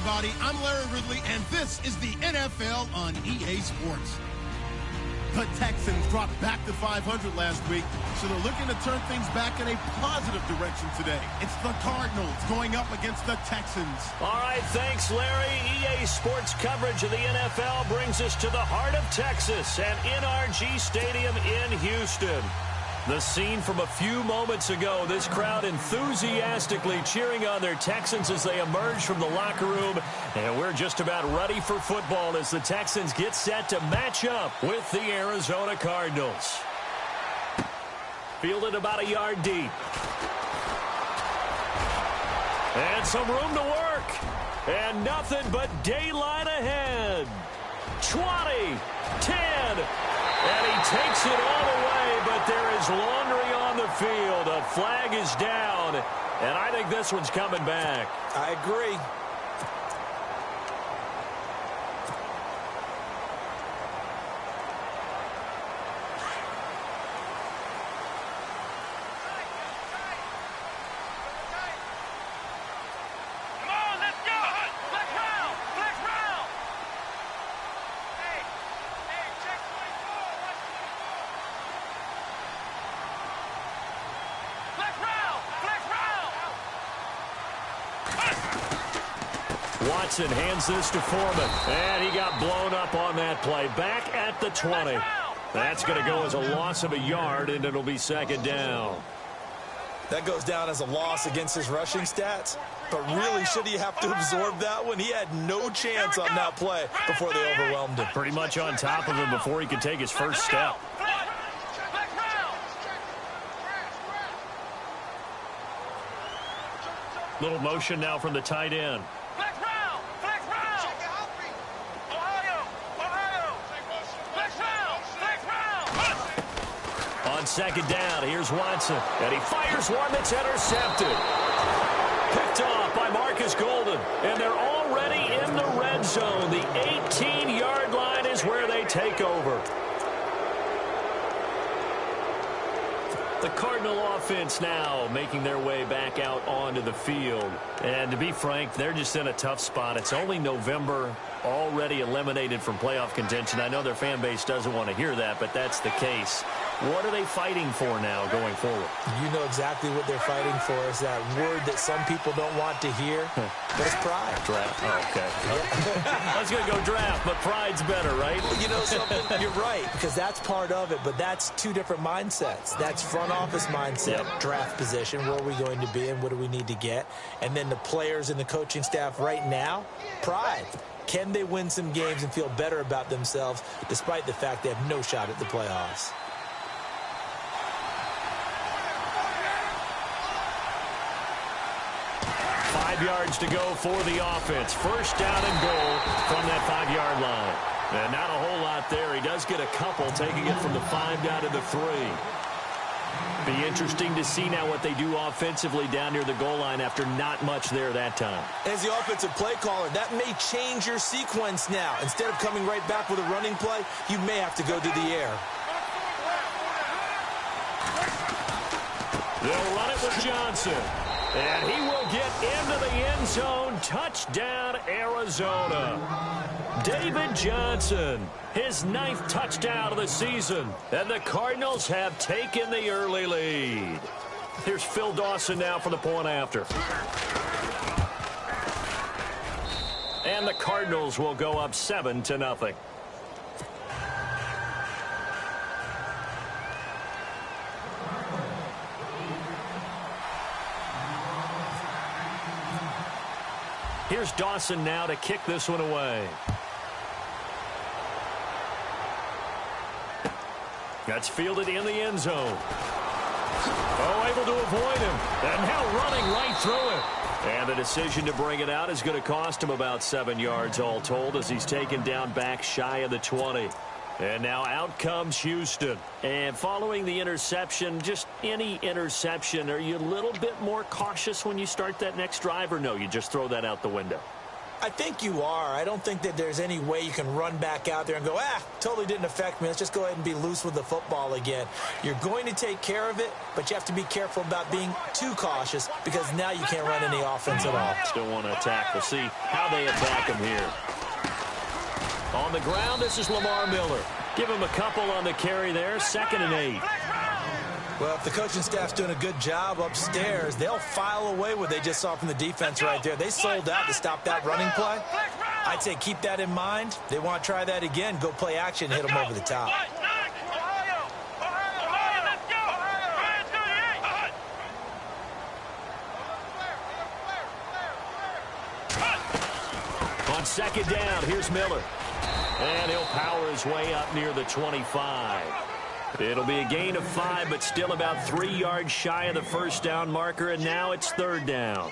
everybody. I'm Larry Ridley, and this is the NFL on EA Sports. The Texans dropped back to 500 last week, so they're looking to turn things back in a positive direction today. It's the Cardinals going up against the Texans. All right, thanks, Larry. EA Sports coverage of the NFL brings us to the heart of Texas and NRG Stadium in Houston. The scene from a few moments ago, this crowd enthusiastically cheering on their Texans as they emerge from the locker room. And we're just about ready for football as the Texans get set to match up with the Arizona Cardinals. Fielded about a yard deep. And some room to work. And nothing but daylight ahead. 20, 10. And he takes it all the way, but there is laundry on the field. A flag is down, and I think this one's coming back. I agree. Watson hands this to Foreman, and he got blown up on that play. Back at the 20. That's going to go as a loss of a yard, and it'll be second down. That goes down as a loss against his rushing stats. But really, should he have to absorb that one? He had no chance on that play before they overwhelmed him. Pretty much on top of him before he could take his first step. Little motion now from the tight end. On second down, here's Watson, and he fires one that's intercepted. Picked off by Marcus Golden, and they're already in the red zone. The 18-yard line is where they take over. The Cardinal offense now making their way back out onto the field. And to be frank, they're just in a tough spot. It's only November, already eliminated from playoff contention. I know their fan base doesn't want to hear that, but that's the case. What are they fighting for now going forward? You know exactly what they're fighting for. Is that word that some people don't want to hear. But it's pride. Draft. Oh, okay. I was going to go draft, but pride's better, right? Well, you know something? You're right, because that's part of it, but that's two different mindsets. That's front office mindset, draft position, where are we going to be and what do we need to get? And then the players and the coaching staff right now, pride. Can they win some games and feel better about themselves despite the fact they have no shot at the playoffs? Yards to go for the offense. First down and goal from that 5-yard line. And not a whole lot there. He does get a couple, taking it from the 5 down to the 3. Be interesting to see now what they do offensively down near the goal line after not much there that time. As the offensive play caller, that may change your sequence now. Instead of coming right back with a running play, you may have to go to the air. They'll run it with Johnson. And he will get into the end zone. Touchdown, Arizona. David Johnson, his 9th touchdown of the season. And the Cardinals have taken the early lead. Here's Phil Dawson now for the point after. And the Cardinals will go up 7-0. Here's Dawson now to kick this one away. That's fielded in the end zone. Oh, able to avoid him. And now running right through it. And the decision to bring it out is going to cost him about 7 yards all told as he's taken down back shy of the 20. And now out comes Houston. And following the interception, just any interception, are you a little bit more cautious when you start that next drive, or no, you just throw that out the window? I think you are. I don't think that there's any way you can run back out there and go, totally didn't affect me. Let's just go ahead and be loose with the football again. You're going to take care of it, but you have to be careful about being too cautious because now you can't run any offense at all. Still want to attack. We'll see how they attack him here. On the ground, this is Lamar Miller. Give him a couple on the carry there. 2nd and 8. Well, if the coaching staff's doing a good job upstairs, they'll file away what they just saw from the defense right there. They sold out to stop that running play. I'd say keep that in mind. They want to try that again. Go play action, hit them over the top. On 2nd down, here's Miller. And he'll power his way up near the 25. It'll be a gain of 5, but still about 3 yards shy of the first down marker, and now it's 3rd down.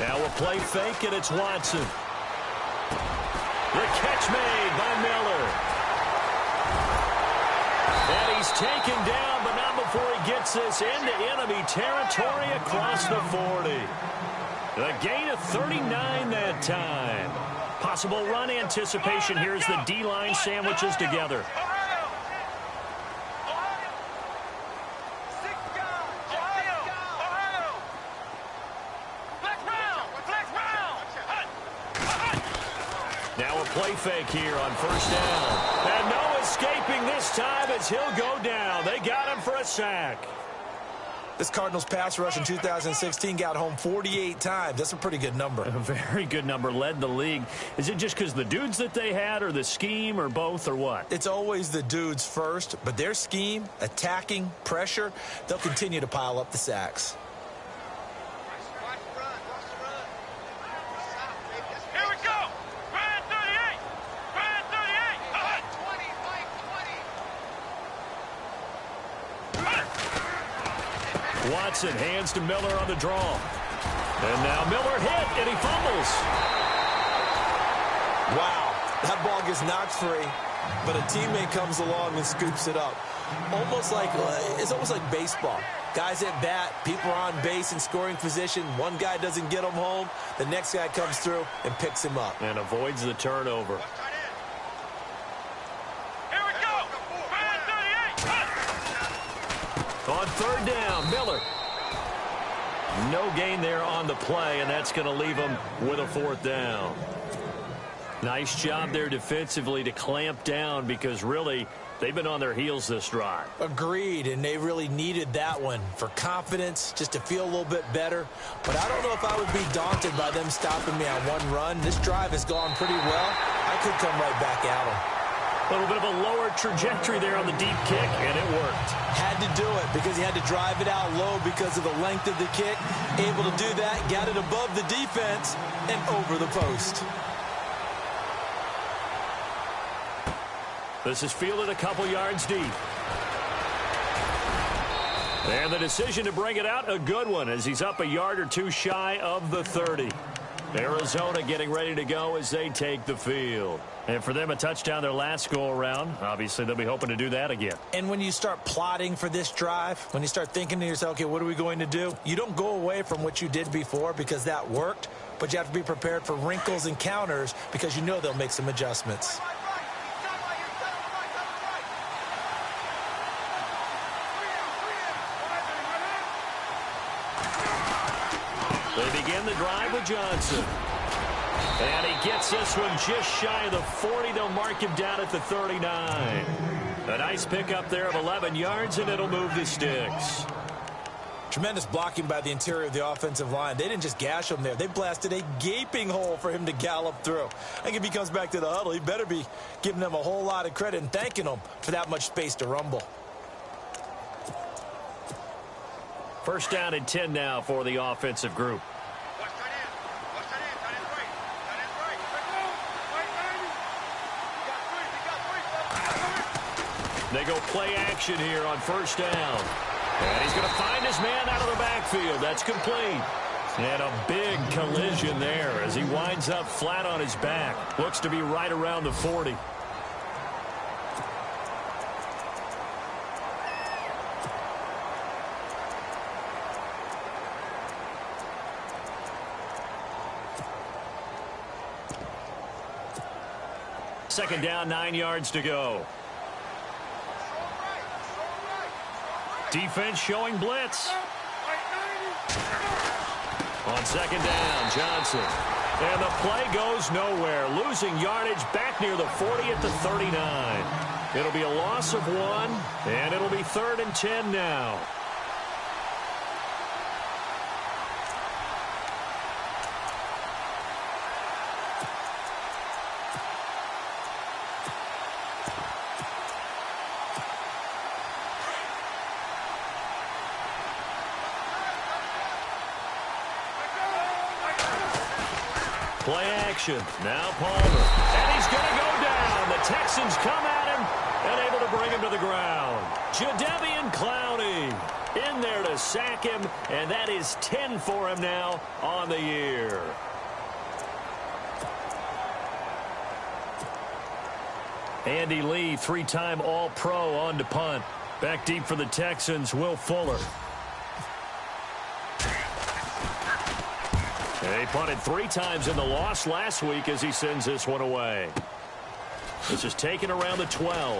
Now a play fake, and it's Watson. The catch made by Miller. And he's taken down, but not before he gets this into enemy territory across the 40. A gain of 39 that time. Possible run anticipation here as the D-line sandwiches together. Now a play fake here on 1st down. And no escaping this time as he'll go down. They got him for a sack. This Cardinals pass rush in 2016 got home 48 times. That's a pretty good number. A very good number, led the league. Is it just because the dudes that they had, or the scheme, or both, or what? It's always the dudes first, but their scheme, attacking, pressure, they'll continue to pile up the sacks. Watson hands to Miller on the draw. And now Miller hit, and he fumbles. Wow, that ball gets knocked free, but a teammate comes along and scoops it up. It's almost like baseball. Guys at bat, people are on base in scoring position. One guy doesn't get him home. The next guy comes through and picks him up. And avoids the turnover. On 3rd down, Miller. No gain there on the play, and that's going to leave him with a 4th down. Nice job there defensively to clamp down because really they've been on their heels this drive. Agreed, and they really needed that one for confidence, just to feel a little bit better. But I don't know if I would be daunted by them stopping me on one run. This drive has gone pretty well. I could come right back at them. A little bit of a lower trajectory there on the deep kick, and it worked. Had to do it because he had to drive it out low because of the length of the kick. Able to do that, got it above the defense and over the post. This is fielded a couple yards deep. And the decision to bring it out, a good one, as he's up a yard or two shy of the 30. Arizona getting ready to go as they take the field. And for them, a touchdown their last go-around. Obviously, they'll be hoping to do that again. And when you start plotting for this drive, when you start thinking to yourself, okay, what are we going to do? You don't go away from what you did before because that worked, but you have to be prepared for wrinkles and counters because you know they'll make some adjustments. They begin the drive with Johnson. And he gets this one just shy of the 40. They'll mark him down at the 39. A nice pickup there of 11 yards, and it'll move the sticks. Tremendous blocking by the interior of the offensive line. They didn't just gash him there. They blasted a gaping hole for him to gallop through. I think if he comes back to the huddle, he better be giving them a whole lot of credit and thanking them for that much space to rumble. 1st down and 10 now for the offensive group. They go play action here on first down. And he's going to find his man out of the backfield. That's complete. And a big collision there as he winds up flat on his back. Looks to be right around the 40. Second down, 9 yards to go. Defense showing blitz. On second down, Johnson. And the play goes nowhere. Losing yardage back near the 40 at the 39. It'll be a loss of 1, and it'll be 3rd and 10 now. Play action. Now Palmer. And he's going to go down. The Texans come at him and able to bring him to the ground. Jadeveon Clowney in there to sack him, and that is 10 for him now on the year. Andy Lee, 3-time All-Pro on to punt. Back deep for the Texans, Will Fuller. They punted 3 times in the loss last week as he sends this one away. This is taken around the 12.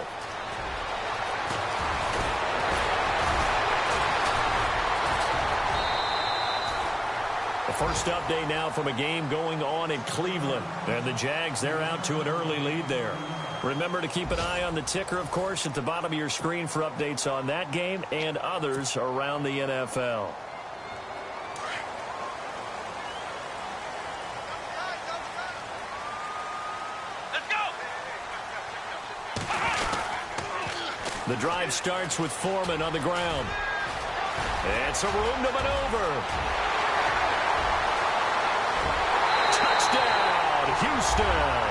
The first update now from a game going on in Cleveland. And the Jags, they're out to an early lead there. Remember to keep an eye on the ticker, of course, at the bottom of your screen for updates on that game and others around the NFL. The drive starts with Foreman on the ground. It's a room to maneuver. Touchdown, Houston.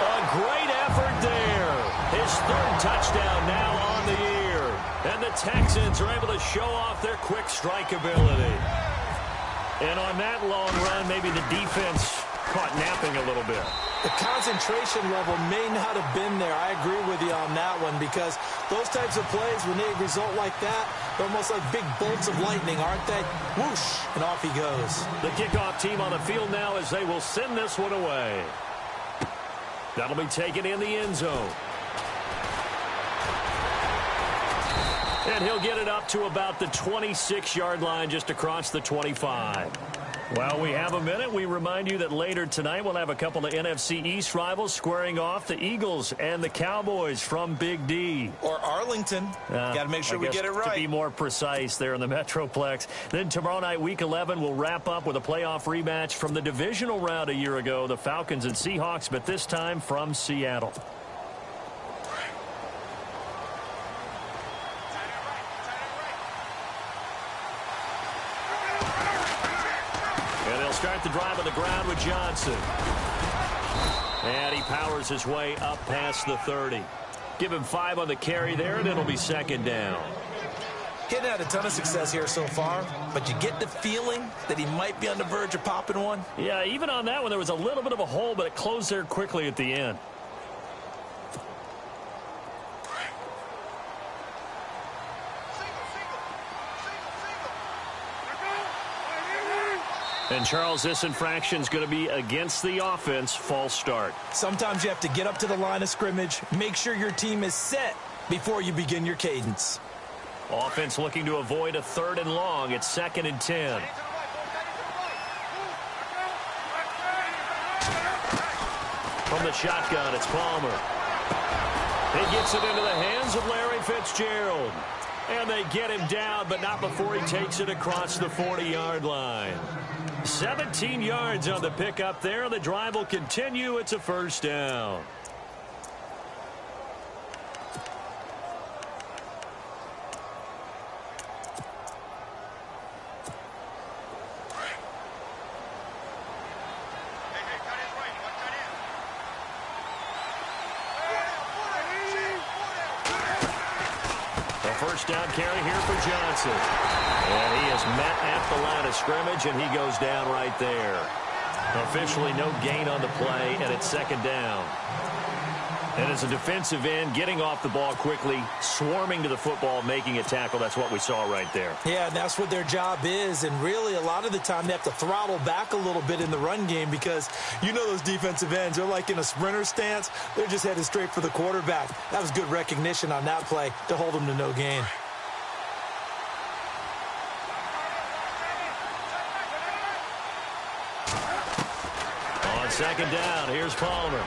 A great effort there. His 3rd touchdown now on the year. And the Texans are able to show off their quick strike ability. And on that long run, maybe the defense caught napping a little bit. The concentration level may not have been there. I agree with you on that one because those types of plays, when they result like that, they're almost like big bolts of lightning, aren't they? Whoosh, and off he goes. The kickoff team on the field now as they will send this one away. That'll be taken in the end zone. And he'll get it up to about the 26-yard line just across the 25. Well, we have a minute. We remind you that later tonight we'll have a couple of NFC East rivals squaring off, the Eagles and the Cowboys from Big D. Or Arlington. Got to make sure we get it right. To be more precise there in the Metroplex. Then tomorrow night, Week 11, we'll wrap up with a playoff rematch from the divisional round a year ago, the Falcons and Seahawks, but this time from Seattle. Start the drive on the ground with Johnson. And he powers his way up past the 30. Give him 5 on the carry there, and it'll be second down. He hadn't had a ton of success here so far, but you get the feeling that he might be on the verge of popping one. Yeah, even on that one, there was a little bit of a hole, but it closed there quickly at the end. And, Charles, this infraction is going to be against the offense. False start. Sometimes you have to get up to the line of scrimmage, make sure your team is set before you begin your cadence. Offense looking to avoid a 3rd and long. It's 2nd and 10. From the shotgun, it's Palmer. He gets it into the hands of Larry Fitzgerald. And they get him down, but not before he takes it across the 40-yard line. 17 yards on the pickup there. The drive will continue. It's a first down. first down carry here for Johnson. And he is met at the line of scrimmage, and he goes down right there. Officially no gain on the play, and it's second down. And as a defensive end, getting off the ball quickly, swarming to the football, making a tackle, that's what we saw right there. Yeah, and that's what their job is. And really, a lot of the time, they have to throttle back a little bit in the run game because you know those defensive ends, they're like in a sprinter stance. They're just headed straight for the quarterback. That was good recognition on that play to hold them to no gain. On second down, here's Palmer.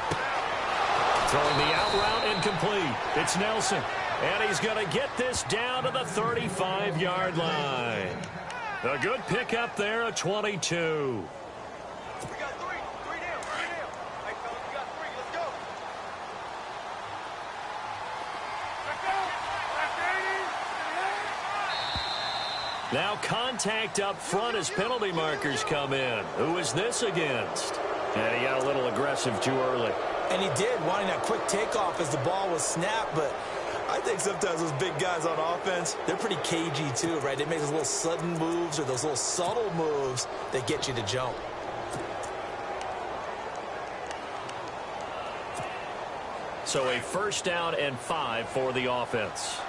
Throwing the out route incomplete. It's Nelson. And he's going to get this down to the 35-yard line. A good pickup there at 22. We got three. Three down. Hey, fellas, we got three. Let's go. Now contact up front as penalty markers come in. Who is this against? And he got a little aggressive too early. And he did, wanting that quick takeoff as the ball was snapped. But I think sometimes those big guys on offense, they're pretty cagey too, right? They make those little sudden moves or those little subtle moves that get you to jump. So a first down and 5 for the offense.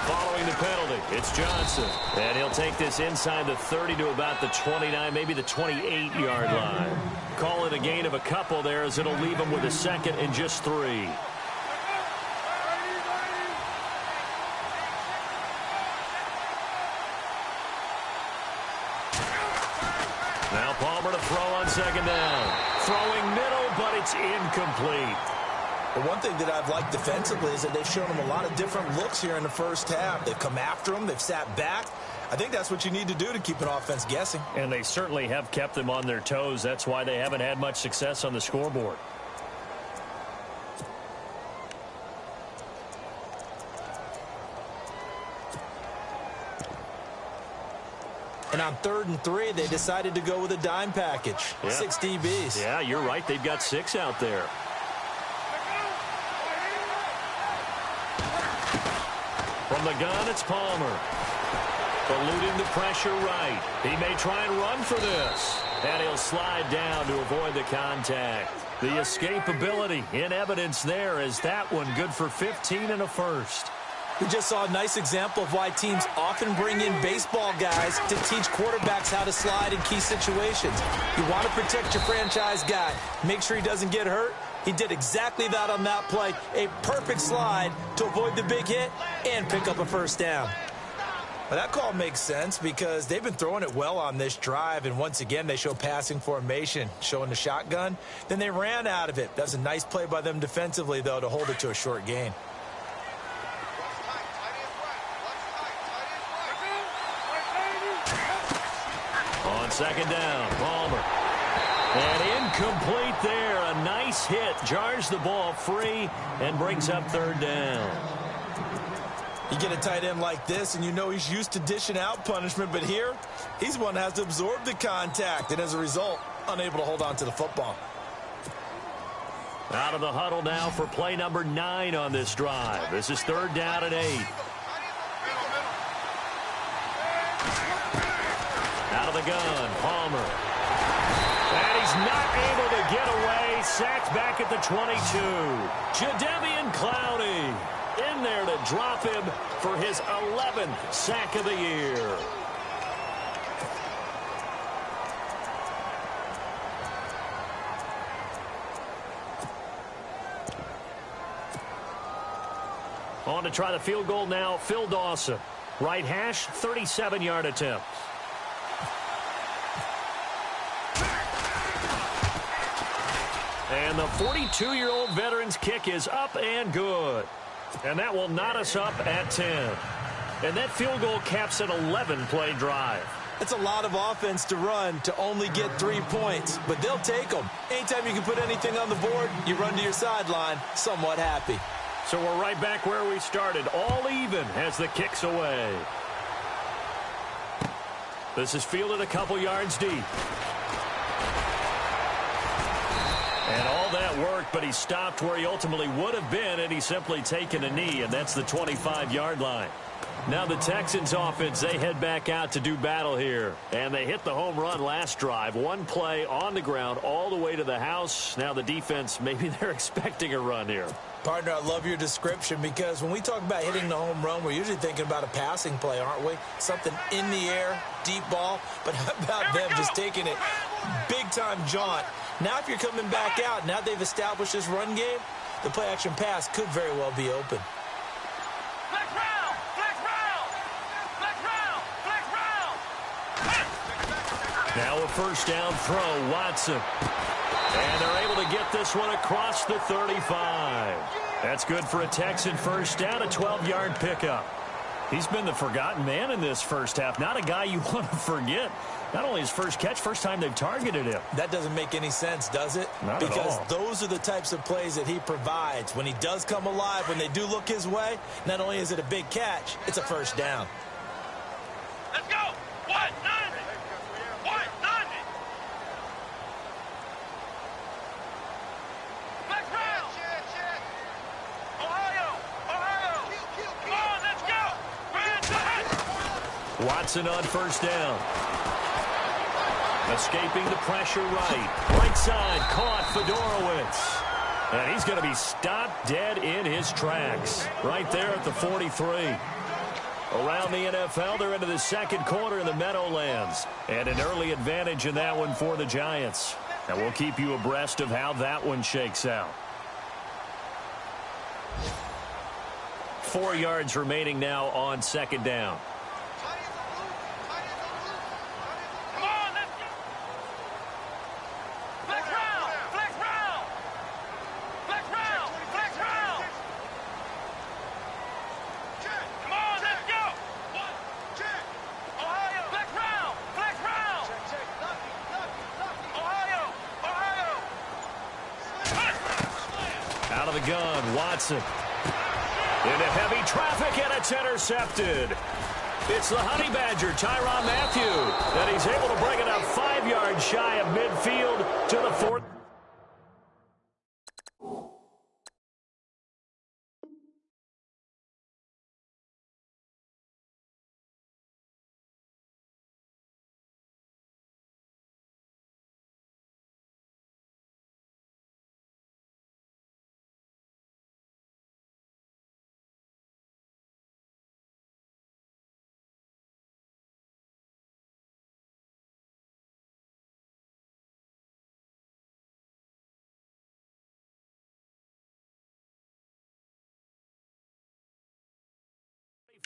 Following the penalty, it's Johnson. And he'll take this inside the 30 to about the 29, maybe the 28-yard line. Call it a gain of a couple there as it'll leave him with a second and just 3. Now Palmer to throw on second down. Throwing middle, but it's incomplete. The one thing that I've liked defensively is that they've shown them a lot of different looks here in the first half. They've come after them. They've sat back. I think that's what you need to do to keep an offense guessing. And they certainly have kept them on their toes. That's why they haven't had much success on the scoreboard. And on 3rd and 3, they decided to go with a dime package. Yeah. 6 DBs. Yeah, you're right. They've got 6 out there. From the gun, it's Palmer. Eluding the pressure right. He may try and run for this. And he'll slide down to avoid the contact. The escapability in evidence there is that one good for 15 and a first. We just saw a nice example of why teams often bring in baseball guys to teach quarterbacks how to slide in key situations. You want to protect your franchise guy. Make sure he doesn't get hurt. He did exactly that on that play. A perfect slide to avoid the big hit and pick up a first down. Well, that call makes sense because they've been throwing it well on this drive, and once again, they show passing formation, showing the shotgun. Then they ran out of it. That's a nice play by them defensively, though, to hold it to a short gain. On second down, Palmer. And incomplete there. A nice hit. Jars the ball free and brings up 3rd down. You get a tight end like this, and you know he's used to dishing out punishment, but here, he's one that has to absorb the contact, and as a result, unable to hold on to the football. Out of the huddle now for play number 9 on this drive. This is 3rd down and 8. Out of the gun, Palmer. And he's not able to get away. Sacked back at the 22. Jadeveon Clowney in there to drop him for his 11th sack of the year. On to try the field goal now, Phil Dawson. Right hash, 37-yard attempt. And the 42-year-old veteran's kick is up and good. And that will knot us up at 10. And that field goal caps an 11-play drive. It's a lot of offense to run to only get 3 points, but they'll take them. Anytime you can put anything on the board, you run to your sideline somewhat happy. So we're right back where we started, all even as the kick's away. This is fielded a couple yards deep. And all that that worked, but he stopped where he ultimately would have been had he simply taken a knee, and that's the 25-yard line. Now the Texans offense, they head back out to do battle here. And they hit the home run last drive. One play on the ground all the way to the house. Now the defense, maybe they're expecting a run here. Partner, I love your description because when we talk about hitting the home run, we're usually thinking about a passing play, aren't we? Something in the air, deep ball. But how about them just taking it big-time jaunt? Now if you're coming back out, now they've established this run game, the play-action pass could very well be open. Now a first down throw, Watson. And they're able to get this one across the 35. That's good for a Texan first down, a 12-yard pickup. He's been the forgotten man in this first half. Not a guy you want to forget. Not only his first catch, first time they've targeted him. That doesn't make any sense, does it? Not at all. Because those are the types of plays that he provides. When he does come alive, when they do look his way, not only is it a big catch, it's a first down. Let's go. 190. 190. Let's round. Ohio. Come on, let's go. Watson on first down. Escaping the pressure right side, caught Fedorowicz. And he's going to be stopped dead in his tracks. Right there at the 43. Around the NFL, they're into the second quarter in the Meadowlands. And an early advantage in that one for the Giants. And we'll keep you abreast of how that one shakes out. 4 yards remaining now on second down. Out of the gun, Watson. Into heavy traffic, and it's intercepted. It's the Honey Badger, Tyrann Mathieu, and he's able to bring it up 5 yards shy of midfield to the 4th.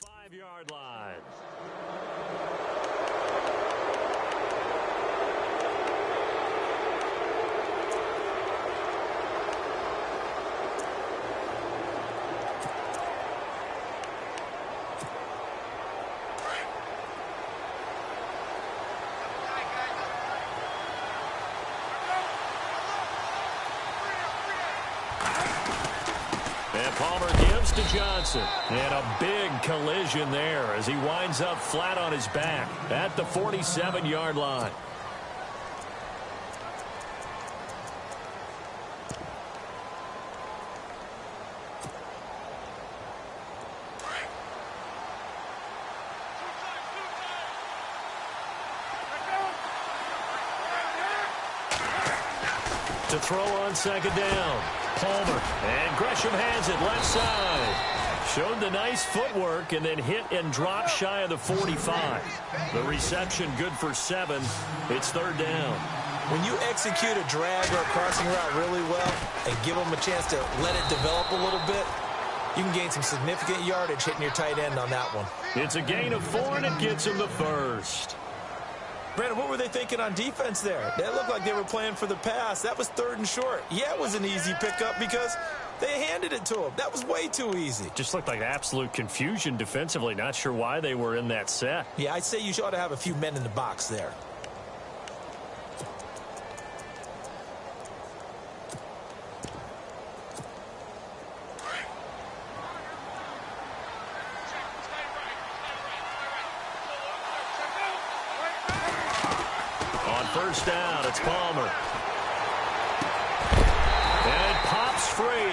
Five-yard line. And Palmer gives to Johnson. And a big collision there as he winds up flat on his back at the 47-yard line. To throw on second down. Palmer, and Gresham has it left side. Showed the nice footwork and then hit and drop shy of the 45. The reception good for 7. It's third down. When you execute a drag or a crossing route really well and give them a chance to let it develop a little bit, you can gain some significant yardage hitting your tight end on that one. It's a gain of 4, and it gets him the first. Brandon, what were they thinking on defense there? They looked like they were playing for the pass. That was 3rd and short. Yeah, it was an easy pickup because they handed it to him. That was way too easy. Just looked like absolute confusion defensively. Not sure why they were in that set. Yeah, I'd say you ought to have a few men in the box there. First down, it's Palmer. And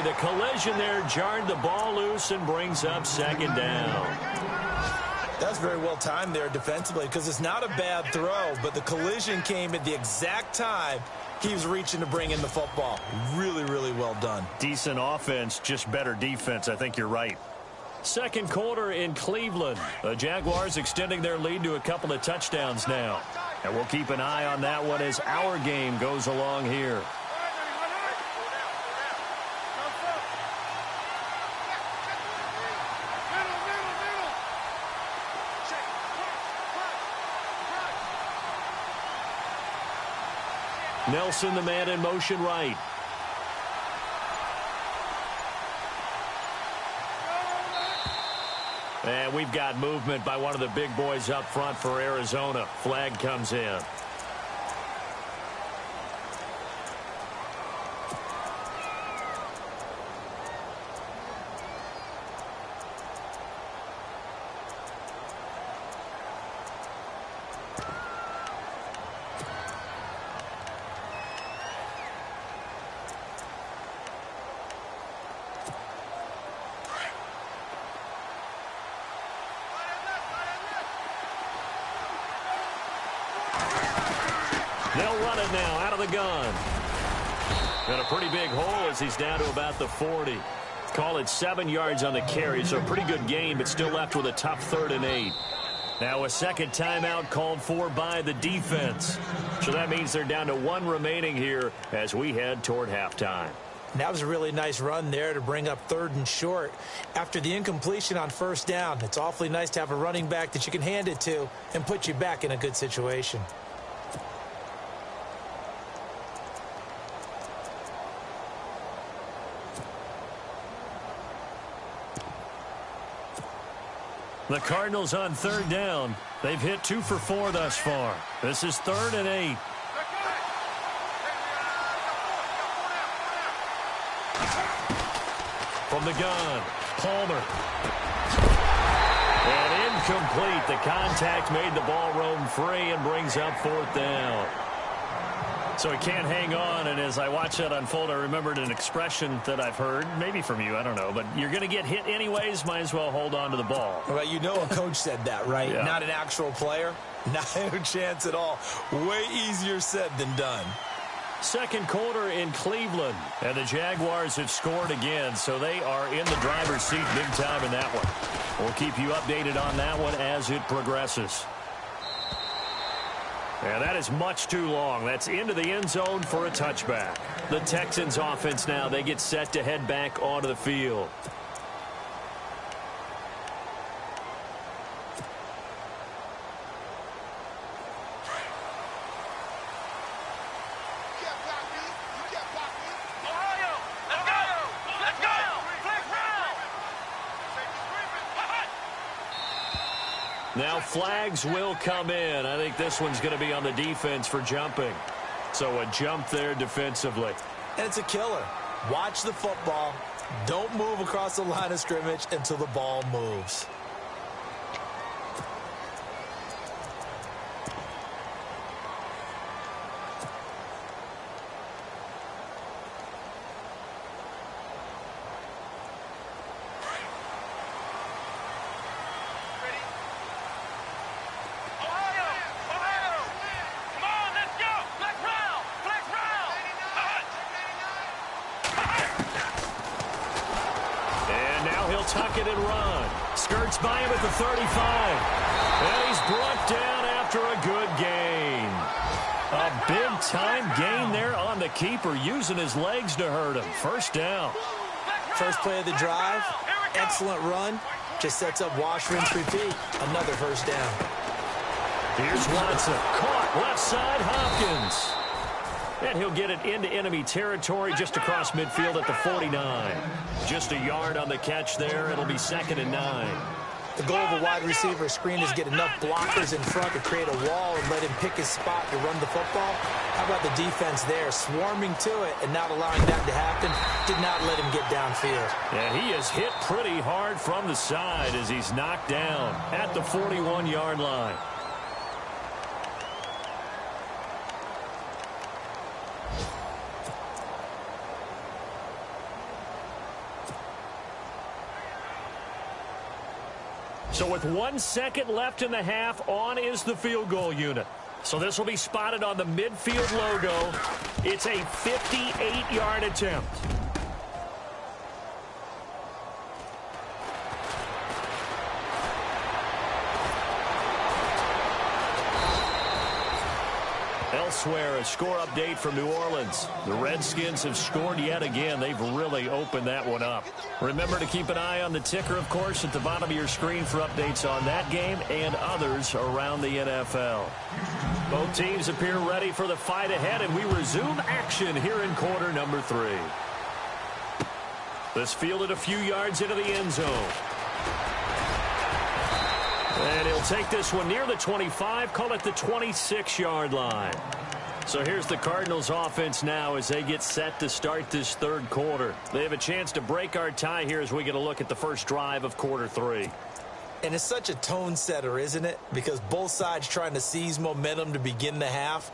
The collision there jarred the ball loose and brings up second down. That's very well timed there defensively because it's not a bad throw, but the collision came at the exact time he was reaching to bring in the football. Really, really well done. Decent offense, just better defense. I think you're right. Second quarter in Cleveland. The Jaguars extending their lead to a couple of touchdowns now. And we'll keep an eye on that one as our game goes along here. Nelson, the man in motion right. And we've got movement by one of the big boys up front for Arizona. Flag comes in. They'll run it now out of the gun. Got a pretty big hole as he's down to about the 40. Call it 7 yards on the carry, so a pretty good gain, but still left with a tough 3rd and 8. Now a second timeout called for by the defense. So that means they're down to 1 remaining here as we head toward halftime. And that was a really nice run there to bring up 3rd and short. After the incompletion on 1st down, it's awfully nice to have a running back that you can hand it to and put you back in a good situation. The Cardinals on 3rd down. They've hit 2 for 4 thus far. This is 3rd and 8. From the gun, Palmer. And incomplete. The contact made the ball roam free and brings up 4th down. So he can't hang on, and as I watch that unfold, I remembered an expression that I've heard, maybe from you, I don't know, but you're going to get hit anyways, might as well hold on to the ball. Well, you know a coach said that, right? Yeah. Not an actual player. Not a chance at all. Way easier said than done. Second quarter in Cleveland, and the Jaguars have scored again, so they are in the driver's seat big time in that one. We'll keep you updated on that one as it progresses. And that is much too long. That's into the end zone for a touchback. The Texans offense now, they get set to head back onto the field. Now flags will come in. I think this one's going to be on the defense for jumping. So a jump there defensively. And it's a killer. Watch the football. Don't move across the line of scrimmage until the ball moves. Tuck it and run. Skirts by him at the 35. And he's brought down after a good gain. A big-time gain there on the keeper, using his legs to hurt him. First down. First play of the drive. Excellent run. Just sets up wash, rinse, repeat. Another first down. Here's Watson. Caught left side, Hopkins. And he'll get it into enemy territory just across midfield at the 49. Just a yard on the catch there. It'll be 2nd and 9. The goal of a wide receiver screen is get enough blockers in front to create a wall and let him pick his spot to run the football. How about the defense there, swarming to it and not allowing that to happen? Did not let him get downfield. Yeah, he is hit pretty hard from the side as he's knocked down at the 41-yard line. So with 1 second left in the half, on is the field goal unit. So this will be spotted on the midfield logo. It's a 58-yard attempt. Elsewhere, a score update from New Orleans. The Redskins have scored yet again. They've really opened that one up. Remember to keep an eye on the ticker, of course, at the bottom of your screen for updates on that game and others around the NFL. Both teams appear ready for the fight ahead, and we resume action here in quarter number 3. This fielded a few yards into the end zone. And he'll take this one near the 25, call it the 26-yard line. So here's the Cardinals offense now as they get set to start this third quarter. They have a chance to break our tie here as we get a look at the first drive of quarter 3. And it's such a tone setter, isn't it? Because both sides trying to seize momentum to begin the half.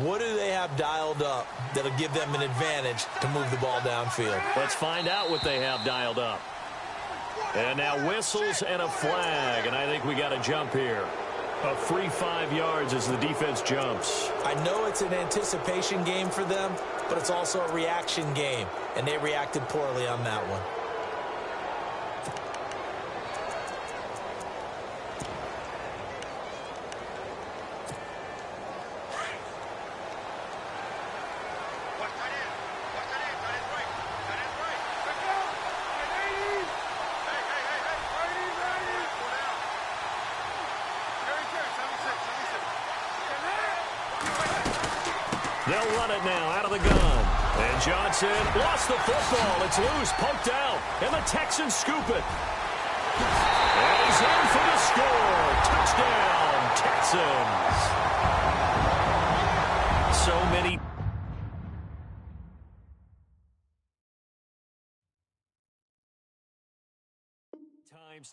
What do they have dialed up that'll give them an advantage to move the ball downfield? Let's find out what they have dialed up. And now whistles and a flag, and I think we got a jump here. A free 5 yards as the defense jumps. I know it's an anticipation game for them, but it's also a reaction game, and they reacted poorly on that one. They'll run it now out of the gun. And Johnson lost the football. It's loose, poked out, and the Texans scoop it. And he's in for the score. Touchdown, Texans. So many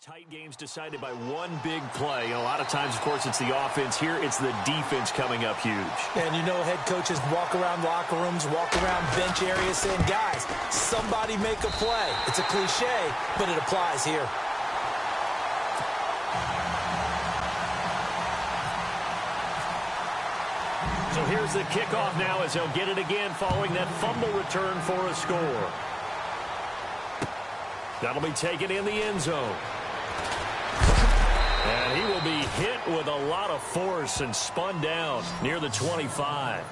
tight games decided by one big play. A lot of times, of course, it's the offense. Here, it's the defense coming up huge. And you know, head coaches walk around locker rooms, walk around bench areas saying, guys, somebody make a play. It's a cliche, but it applies here. So here's the kickoff now as they'll get it again following that fumble return for a score. That'll be taken in the end zone. And he will be hit with a lot of force and spun down near the 25.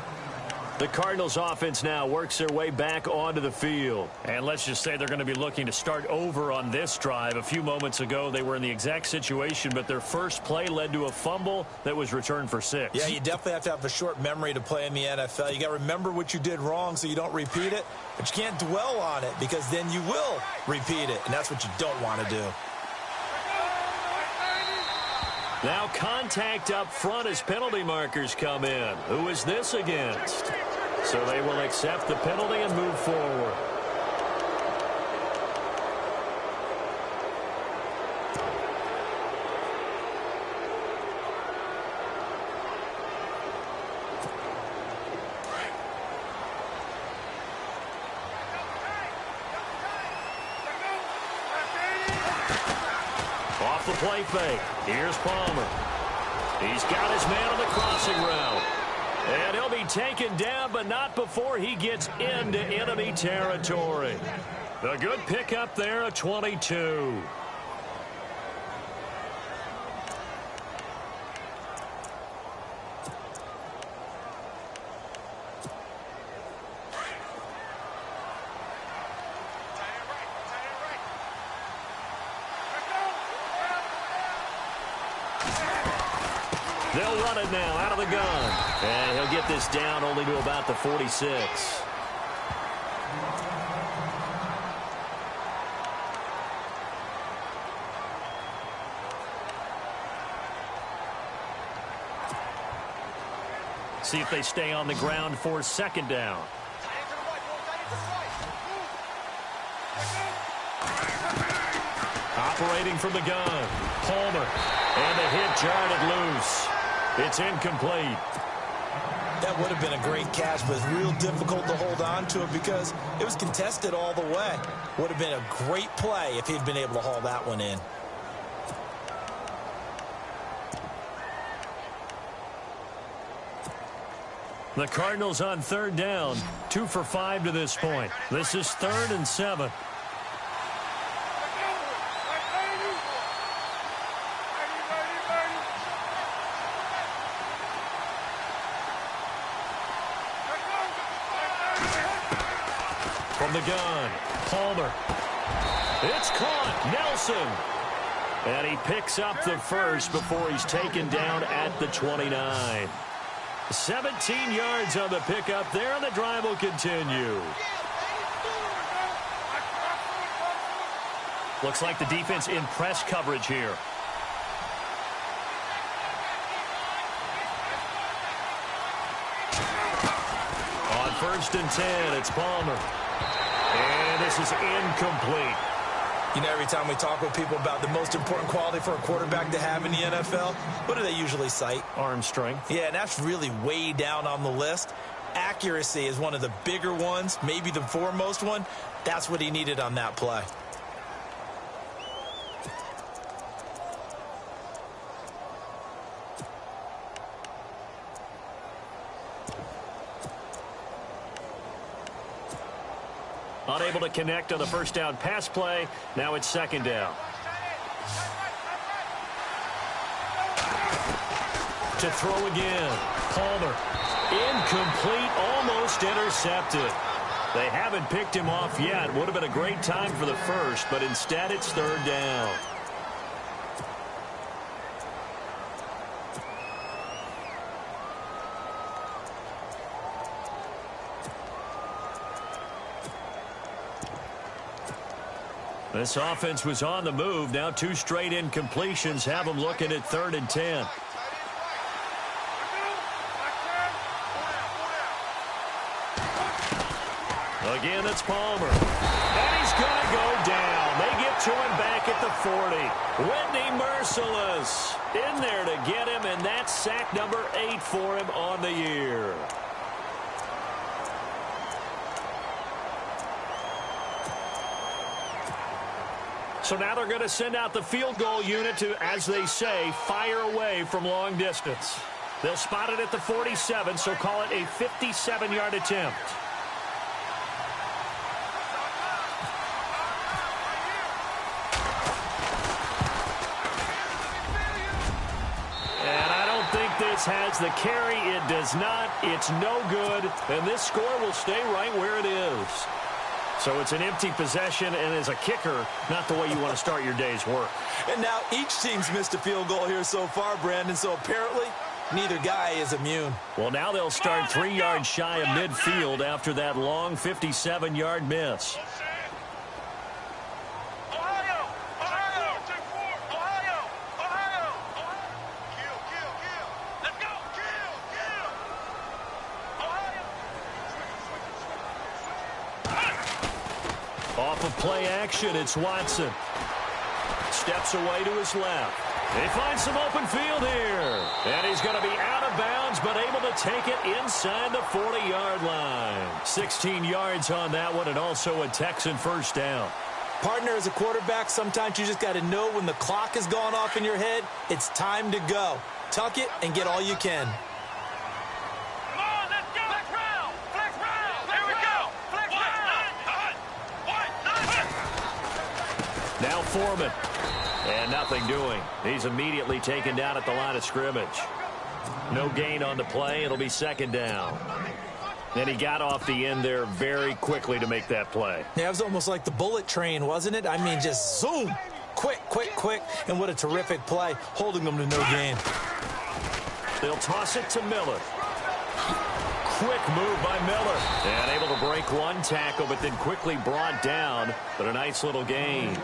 The Cardinals offense now works their way back onto the field. And let's just say they're going to be looking to start over on this drive. A few moments ago, they were in the exact situation, but their first play led to a fumble that was returned for 6. Yeah, you definitely have to have a short memory to play in the NFL. You got to remember what you did wrong so you don't repeat it, but you can't dwell on it because then you will repeat it, and that's what you don't want to do. Now contact up front as penalty markers come in. Who is this against? So they will accept the penalty and move forward. Off the play fake. Here's Palmer. He's got his man on the crossing route. And he'll be taken down, but not before he gets into enemy territory. A good pickup there, a 22. They'll run it now out of the gun. And he'll get this down only to about the 46. See if they stay on the ground for second down. Operating from the gun. Palmer. And the hit jarred it loose. It's incomplete. That would have been a great catch, but it's real difficult to hold on to it because it was contested all the way. Would have been a great play if he'd been able to haul that one in. The Cardinals on third down, 2 for 5 to this point. This is 3rd and 7. From the gun, Palmer. It's caught, Nelson. And he picks up the first before he's taken down at the 29. 17 yards on the pickup there, and the drive will continue. Looks like the defense in press coverage here. On 1st and 10, it's Palmer. And this is incomplete. You know, every time we talk with people about the most important quality for a quarterback to have in the NFL, what do they usually cite? Arm strength. Yeah, and that's really way down on the list. Accuracy is one of the bigger ones, maybe the foremost one. That's what he needed on that play. Unable to connect on the first down pass play. Now it's 2nd down. To throw again. Palmer. Incomplete. Almost intercepted. They haven't picked him off yet. Would have been a great time for the first, but instead it's 3rd down. This offense was on the move. Now 2 straight incompletions have them looking at 3rd and 10. Again, it's Palmer. And he's going to go down. They get to him back at the 40. Whitney Merciless in there to get him, and that's sack number 8 for him on the year. So now they're going to send out the field goal unit to, as they say, fire away from long distance. They'll spot it at the 47, so call it a 57-yard attempt. And I don't think this has the carry. It does not. It's no good. And this score will stay right where it is. So it's an empty possession, and as a kicker, not the way you want to start your day's work. And now each team's missed a field goal here so far, Brandon, so apparently neither guy is immune. Well, now they'll start 3 yards shy of midfield after that long 57-yard miss. Off of play action, it's Watson. Steps away to his left. They find some open field here. And he's going to be out of bounds, but able to take it inside the 40-yard line. 16 yards on that one, and also a Texan first down. Partner, as a quarterback, sometimes you just got to know when the clock has gone off in your head, it's time to go. Tuck it and get all you can. Now Foreman. And nothing doing. He's immediately taken down at the line of scrimmage. No gain on the play. It'll be 2nd down. And he got off the end there very quickly to make that play. Yeah, it was almost like the bullet train, wasn't it? I mean, just zoom. Quick, quick, quick. And what a terrific play, holding them to no gain. They'll toss it to Miller. Quick move by Miller. And able to break one tackle, but then quickly brought down. But a nice little gain.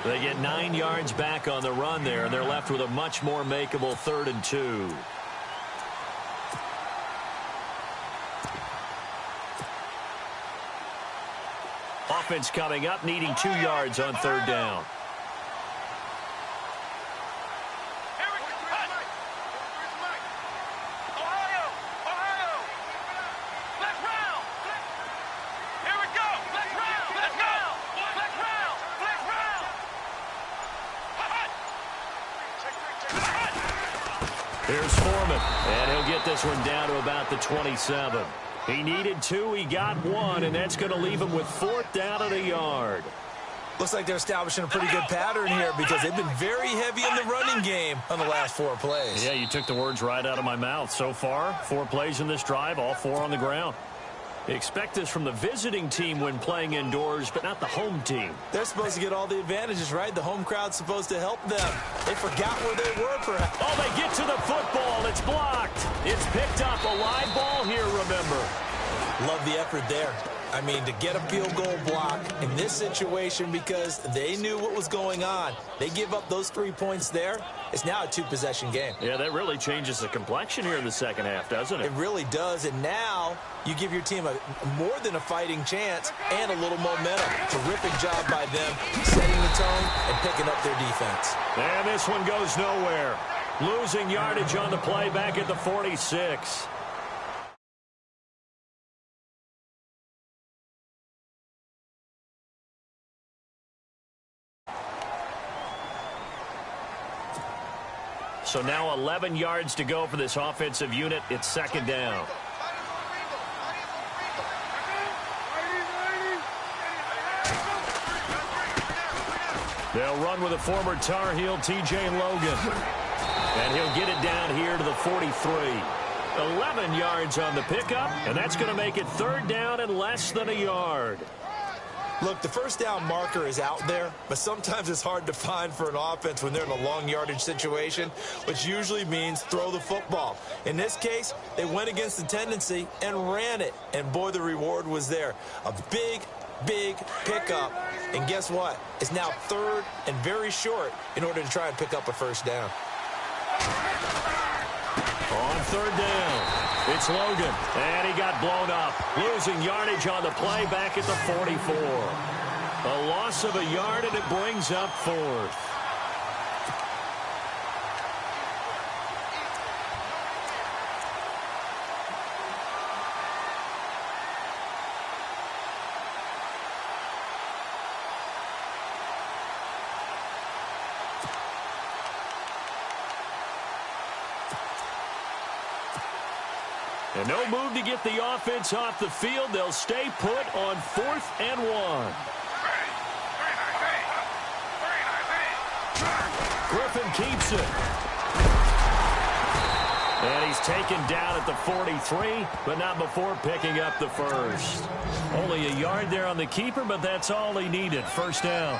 They get 9 yards back on the run there, and they're left with a much more makeable 3rd and 2. Offense coming up, needing 2 yards on 3rd down. Here's Foreman, and he'll get this one down to about the 27. He needed 2, he got 1, and that's going to leave him with 4th down at a yard. Looks like they're establishing a pretty good pattern here because they've been very heavy in the running game on the last 4 plays. Yeah, you took the words right out of my mouth. So far, 4 plays in this drive, all 4 on the ground. Expect this from the visiting team when playing indoors, but not the home team. They're supposed to get all the advantages, right? The home crowd's supposed to help them. They forgot where they were, perhaps. Oh, they get to the football. It's blocked. It's picked up. A live ball here, remember. Love the effort there. I mean, to get a field goal block in this situation because they knew what was going on. They give up those 3 points there. It's now a 2-possession game. Yeah, that really changes the complexion here in the second half, doesn't it? It really does, and now you give your team more than a fighting chance and a little momentum. Terrific job by them setting the tone and picking up their defense. And this one goes nowhere. Losing yardage on the play back at the 46. So now 11 yards to go for this offensive unit. It's 2nd down. They'll run with a former Tar Heel, T.J. Logan. And he'll get it down here to the 43. 11 yards on the pickup, and that's going to make it 3rd down and less than a yard. Look, the 1st down marker is out there, but sometimes it's hard to find for an offense when they're in a long yardage situation, which usually means throw the football. In this case, they went against the tendency and ran it, and boy, the reward was there. A big pickup, and guess what? It's now 3rd and very short in order to try and pick up a 1st down. On 3rd down. It's Logan, and he got blown up. Losing yardage on the play back at the 44. A loss of a yard, and it brings up 4th. And no move to get the offense off the field. They'll stay put on 4th and 1. Griffin keeps it. And he's taken down at the 43, but not before picking up the 1st. Only a yard there on the keeper, but that's all he needed. 1st down.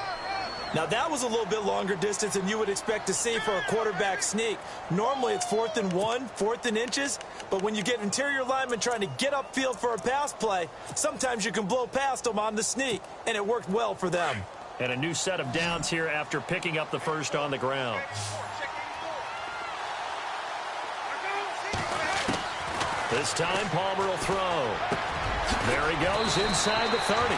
Now, that was a little bit longer distance than you would expect to see for a quarterback sneak. Normally, it's 4th and 1, 4th and inches. But when you get interior linemen trying to get upfield for a pass play, sometimes you can blow past them on the sneak, and it worked well for them. And a new set of downs here after picking up the 1st on the ground. This time, Palmer will throw. There he goes inside the 30.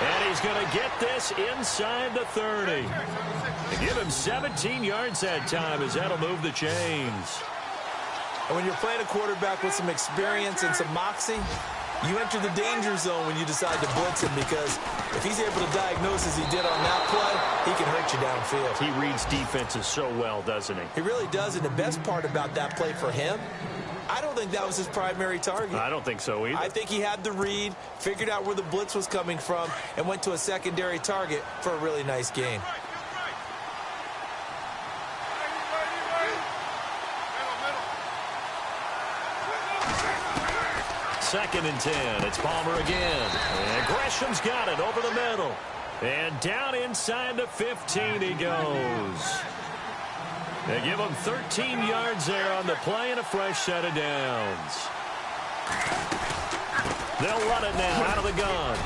And he's going to get this inside the 30. They give him 17 yards that time as that'll move the chains. And when you're playing a quarterback with some experience and some moxie, you enter the danger zone when you decide to blitz him because if he's able to diagnose as he did on that play, he can hurt you downfield. He reads defenses so well, doesn't he? He really does, and the best part about that play for him, I don't think that was his primary target. I don't think so either. I think he had the read, figured out where the blitz was coming from, and went to a secondary target for a really nice gain. Second and 10. It's Palmer again. And Gresham's got it over the middle. And down inside the 15 he goes. They give him 13 yards there on the play and a fresh set of downs. They'll run it now out of the gun.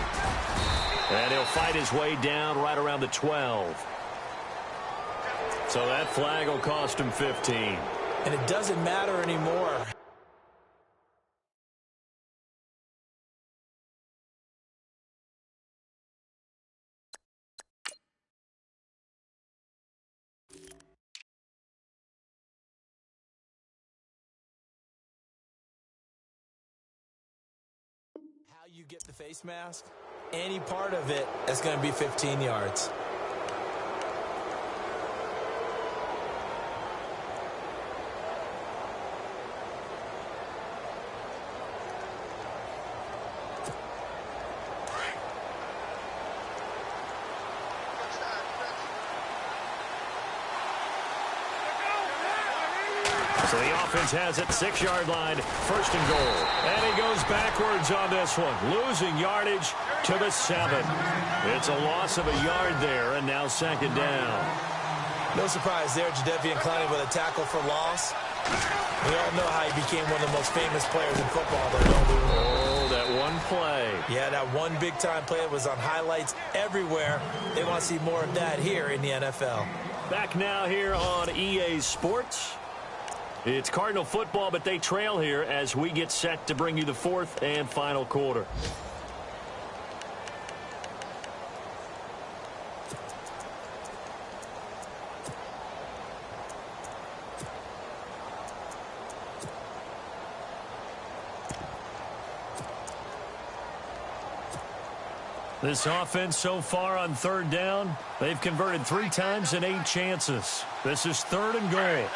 And he'll fight his way down right around the 12. So that flag will cost him 15. And it doesn't matter anymore. You get the face mask, any part of it is going to be 15 yards. So the offense has it, 6-yard line, 1st and goal. And he goes backwards on this one, losing yardage to the 7. It's a loss of a yard there, and now 2nd down. No surprise there, Jadeveon Clowney with a tackle for loss. We all know how he became one of the most famous players in football, though, don't we? Oh, that one play. Yeah, that one big-time play was on highlights everywhere. They want to see more of that here in the NFL. Back now here on EA Sports. It's Cardinal football, but they trail here as we get set to bring you the 4th and final quarter. This offense so far on 3rd down, they've converted 3 times in 8 chances. This is 3rd and goal.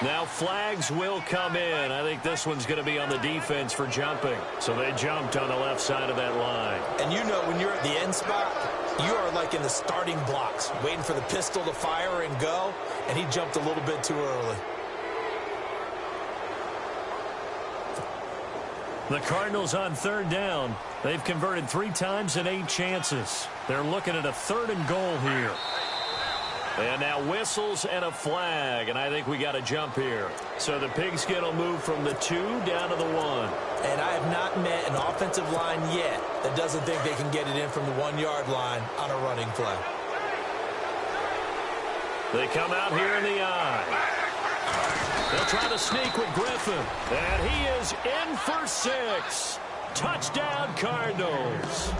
Now flags will come in. I think this one's going to be on the defense for jumping. So they jumped on the left side of that line. And you know when you're at the end spot, you are like in the starting blocks, waiting for the pistol to fire and go, and he jumped a little bit too early. The Cardinals on 3rd down. They've converted 3 times in 8 chances. They're looking at a 3rd and goal here. And now whistles and a flag, and I think we got to jump here. So the pigskin will move from the 2 down to the 1. And I have not met an offensive line yet that doesn't think they can get it in from the 1-yard line on a running play. They come out here in the eye. They'll try to sneak with Griffin, and he is in for 6. Touchdown, Cardinals.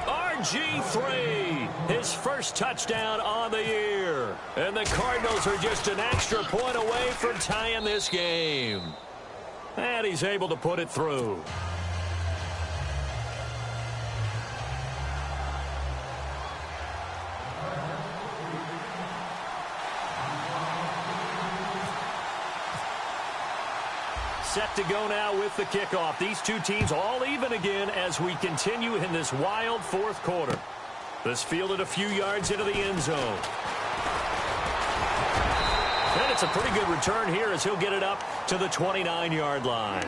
RG3, his first touchdown on the year. And the Cardinals are just an extra point away from tying this game. And he's able to put it through. Set to go now with the kickoff. These two teams all even again as we continue in this wild 4th quarter. This fielded a few yards into the end zone. And it's a pretty good return here as he'll get it up to the 29-yard line.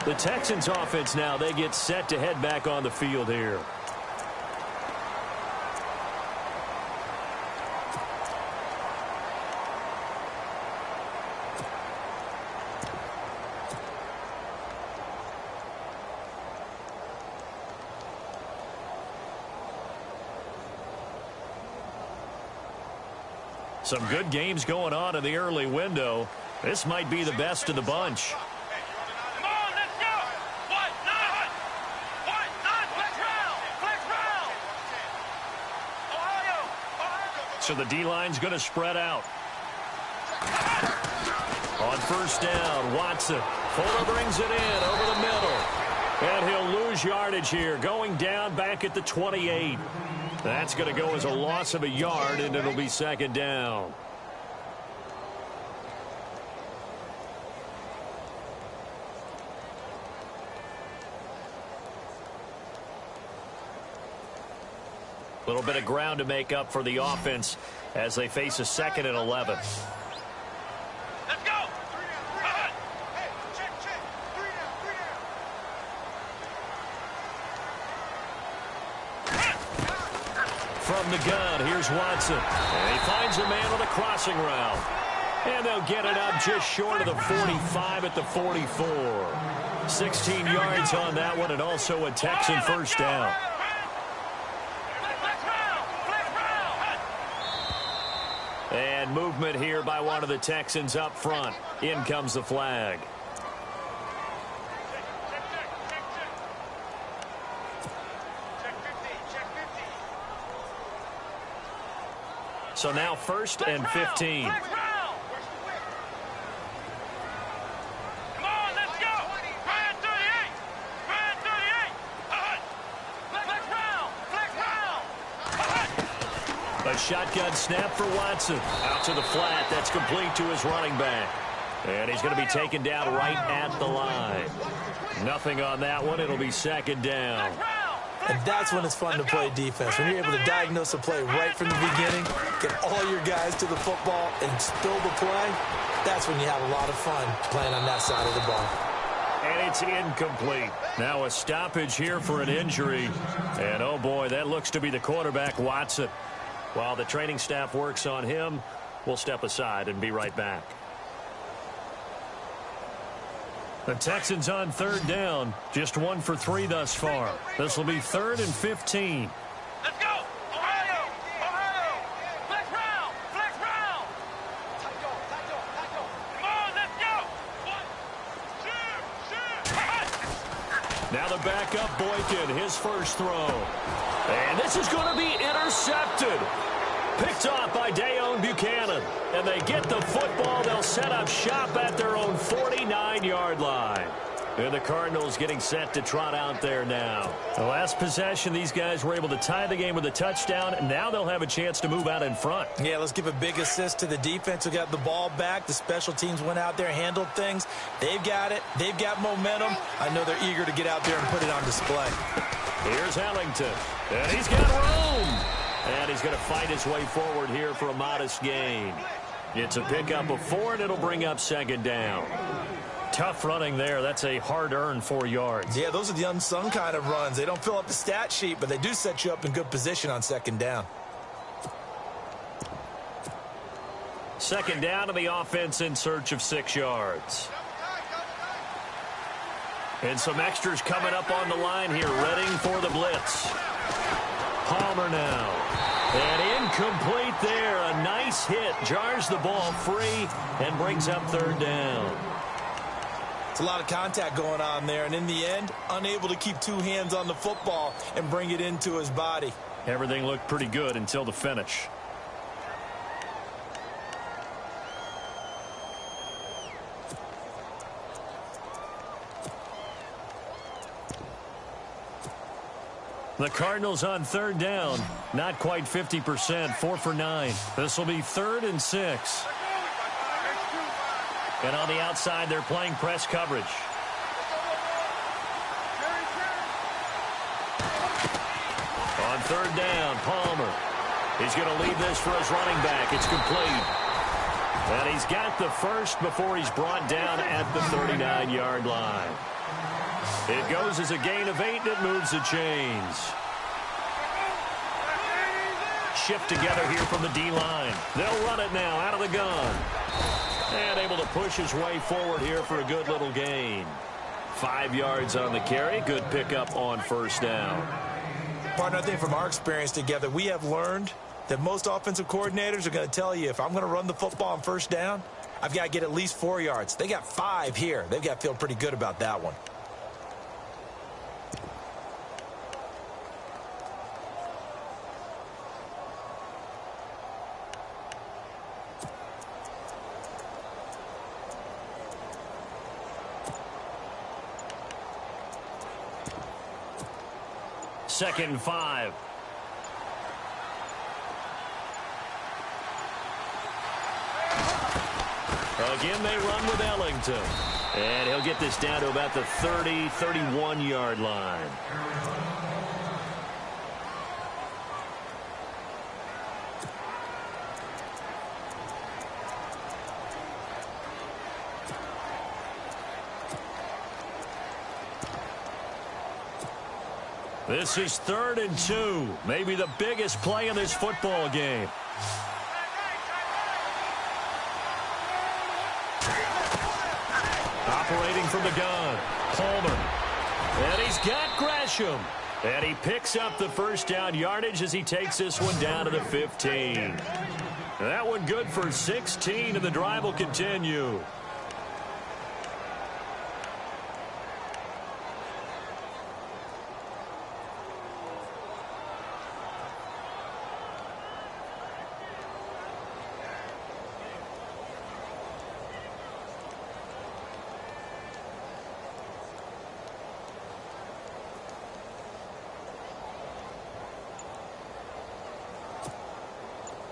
The Texans offense now, they get set to head back on the field here. Some good games going on in the early window. This might be the best of the bunch. Come on, let's go. What? Nine. What? Nine. Flex round. Flex round. Ohio. So the D-line's going to spread out. On 1st down, Watson. Fuller brings it in over the middle. And he'll lose yardage here, going down back at the 28. That's going to go as a loss of a yard, and it'll be 2nd down. A little bit of ground to make up for the offense as they face a 2nd and 11. Let's go. Hey, check. 3 down. From the gun, here's Watson. And he finds a man on the crossing route. And they'll get it up just short of the 45 at the 44. 16 yards on that one, and also a Texan 1st down. And movement here by one of the Texans up front. In comes the flag. So now 1st and 15. Come on, let's go. Ryan 38. Ryan 38. Flex round. A shotgun snap for Watson. Out to the flat. That's complete to his running back. And he's going to be taken down right at the line. Nothing on that one. It'll be 2nd down. And that's when it's fun to play defense. When you're able to diagnose a play right from the beginning, get all your guys to the football, and spill the play, that's when you have a lot of fun playing on that side of the ball. And it's incomplete. Now a stoppage here for an injury. And, oh, boy, that looks to be the quarterback, Watson. While the training staff works on him, we'll step aside and be right back. The Texans on third down. Just 1 for 3 thus far. This will be 3rd and 15. Let's go! Ohio! Ohio! Flex round! Flex round! Come on, let's go! 1, 2, 3. Now the backup Boykin, his first throw. And this is going to be intercepted. Picked off by Dayon Buchanan. And they get the football. They'll set up shop at their own 49-yard line. And the Cardinals getting set to trot out there now. The last possession, these guys were able to tie the game with a touchdown. And now they'll have a chance to move out in front. Yeah, let's give a big assist to the defense who got the ball back. The special teams went out there, handled things. They've got it. They've got momentum. I know they're eager to get out there and put it on display. Here's Ellington. And he's got room. And he's going to fight his way forward here for a modest gain. It's a pickup of 4, and it'll bring up 2nd down. Tough running there. That's a hard-earned 4 yards. Yeah, those are the unsung kind of runs. They don't fill up the stat sheet, but they do set you up in good position on 2nd down. 2nd down, and the offense in search of 6 yards. And some extras coming up on the line here, readying for the blitz. Palmer now. And incomplete there. A nice hit. Jars the ball free and brings up 3rd down. It's a lot of contact going on there, and in the end, unable to keep 2 hands on the football and bring it into his body. Everything looked pretty good until the finish. The Cardinals on 3rd down. Not quite 50%. 4 for 9. This will be 3rd and 6. And on the outside, they're playing press coverage. On 3rd down, Palmer. He's going to lead this for his running back. It's complete. And he's got the first before he's brought down at the 39-yard line. It goes as a gain of 8, and it moves the chains. Shift together here from the D-line. They'll run it now out of the gun. And able to push his way forward here for a good little gain. 5 yards on the carry. Good pickup on 1st down. Partner, I think from our experience together, we have learned that most offensive coordinators are going to tell you, if I'm going to run the football on 1st down, I've got to get at least 4 yards. They got 5 here. They've got to feel pretty good about that one. Second and 5. Again, they run with Ellington. And he'll get this down to about the 30, 31-yard line. This is 3rd and 2. Maybe the biggest play in this football game. Operating from the gun, Palmer. And he's got Gresham. And he picks up the 1st down yardage as he takes this one down to the 15. That one good for 16, and the drive will continue.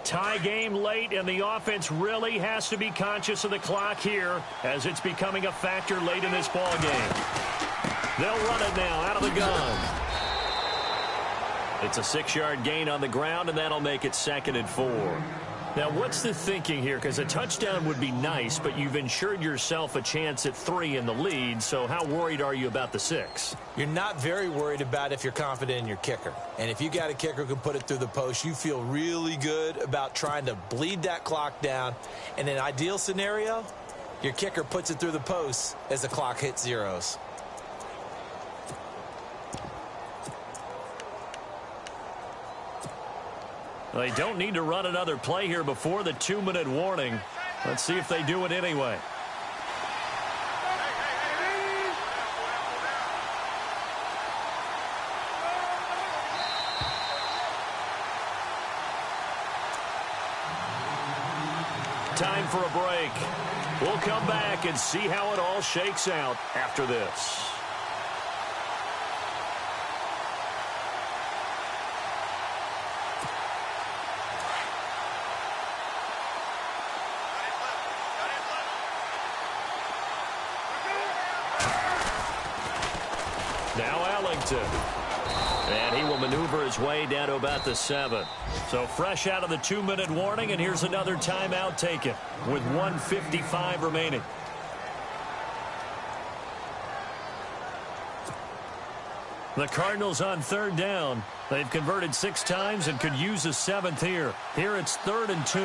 Tie game late, and the offense really has to be conscious of the clock here as it's becoming a factor late in this ball game. They'll run it now out of the gun. It's a 6-yard gain on the ground, and that'll make it 2nd and 4. Now, what's the thinking here? Because a touchdown would be nice, but you've ensured yourself a chance at 3 in the lead, so how worried are you about the 6? You're not very worried about if you're confident in your kicker. And if you got a kicker who can put it through the post, you feel really good about trying to bleed that clock down. In an ideal scenario, your kicker puts it through the post as the clock hits zeros. They don't need to run another play here before the 2-minute warning. Let's see if they do it anyway. Time for a break. We'll come back and see how it all shakes out after this. Now Ellington. And he will maneuver his way down to about the 7. So fresh out of the 2-minute warning, and here's another timeout taken with 1:55 remaining. The Cardinals on 3rd down. They've converted 6 times and could use a 7th here. Here it's 3rd and 2.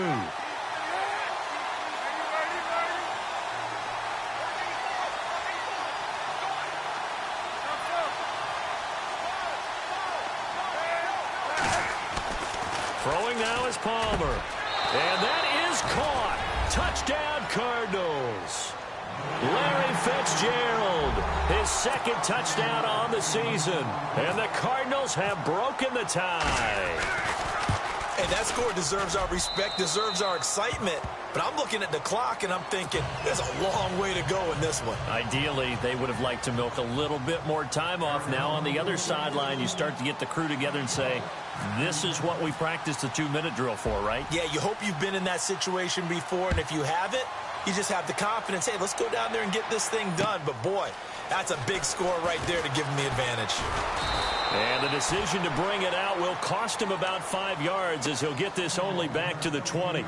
Throwing now is Palmer. And that is caught. Touchdown, Cardinals. Larry Fitzgerald, his 2nd touchdown on the season. And the Cardinals have broken the tie. And that score deserves our respect, deserves our excitement. But I'm looking at the clock, and I'm thinking, there's a long way to go in this one. Ideally, they would have liked to milk a little bit more time off. Now on the other sideline, you start to get the crew together and say, this is what we practiced the 2-minute drill for, right? Yeah, you hope you've been in that situation before, and if you haven't, you just have the confidence, hey, let's go down there and get this thing done. But, boy, that's a big score right there to give them the advantage. And the decision to bring it out will cost him about 5 yards as he'll get this only back to the 20.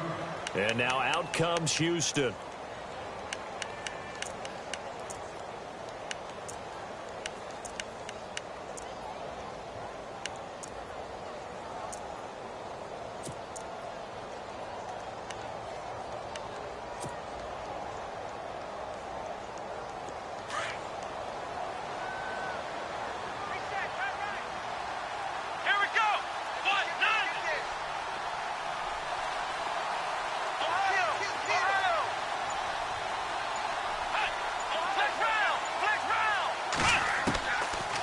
And now out comes Houston.